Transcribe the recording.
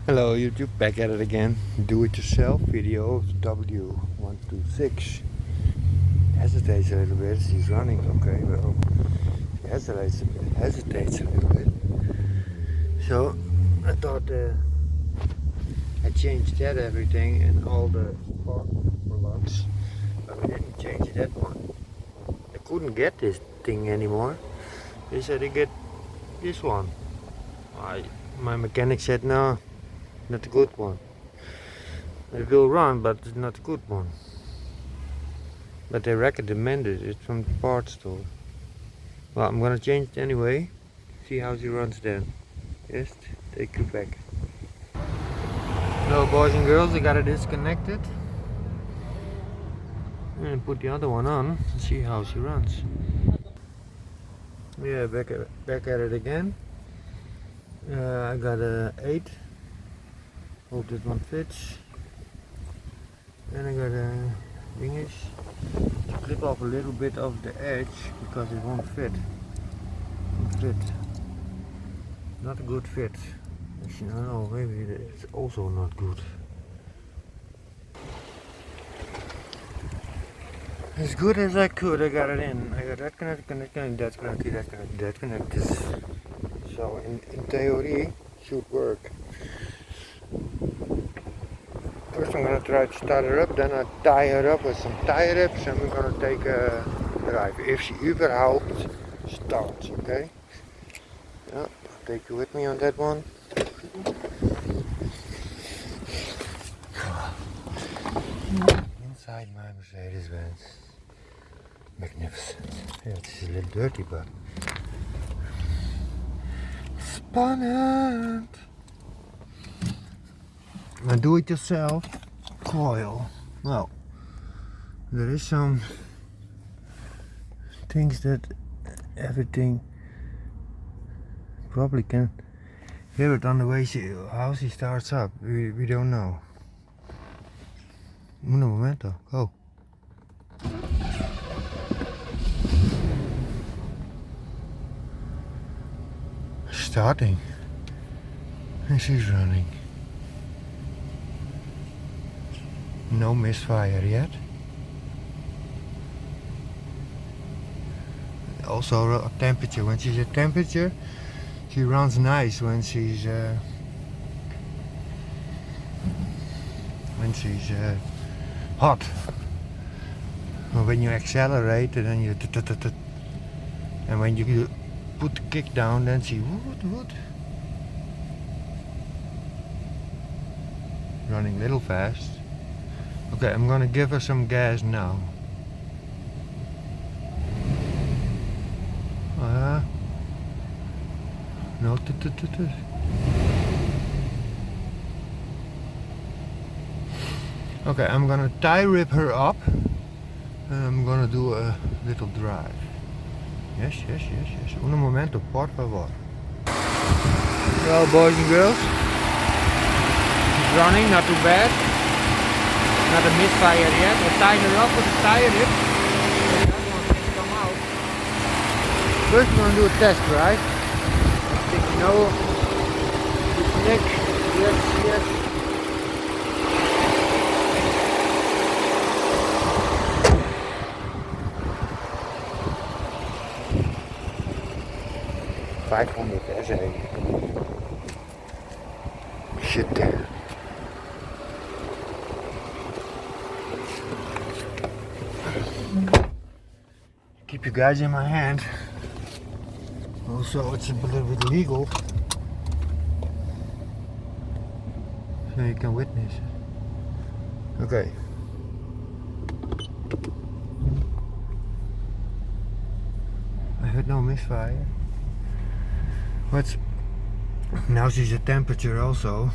Hello YouTube, back at it again. Do-it-yourself video of W126. Hesitates a little bit, he's running okay, well, he hesitates a little bit. So I thought I changed that everything and all the locks, but we didn't change that one. I couldn't get this thing anymore. They said to get this one. My mechanic said no. Not a good one. It will run, but it's not a good one. But they recommended it from the parts store. Well, I'm gonna change it anyway. See how she runs then. Yes, take you back. So boys and girls, I got it disconnected. And put the other one on and see how she runs. Yeah, back at it again. I got a 8. Hope this one fits. Then I got a thingish to clip off a little bit of the edge because it won't fit. Not a good fit. I don't know, maybe it's also not good. As good as I could, I got it in. I got that connected. So in theory, it should work. First I'm going to try to start her up, then I tie her up with some tie wraps and we're going to take a drive. If she überhaupt starts, okay? Yeah, I'll take you with me on that one. Inside my Mercedes-Benz. Magnificent. Yeah, it's a little dirty, but spannend. A do-it-yourself coil. Well, there is some things that everything probably can hear it on the way how she starts up. We don't know. Un momento, go. Starting. And she's running. No misfire yet. Also a temperature. When she's at temperature, she runs nice. When she's hot. But when you accelerate, and then you and when you put the kick down, then she woot. Running a little fast. Okay, I'm gonna give her some gas now. No, Okay, I'm gonna tie rip her up and I'm gonna do a little drive. Yes. Un momento, por favor. Well, boys and girls, she's running, not too bad. Not a misfire yet. I tied her up with a tire rip. The other one can come out. First we're gonna do a test drive. I think you know this neck. Yes. 500 SA. Shit there. Keep you guys in my hand. Also, it's a little bit legal, so you can witness. Okay. I heard no misfire. But now she's at temperature also.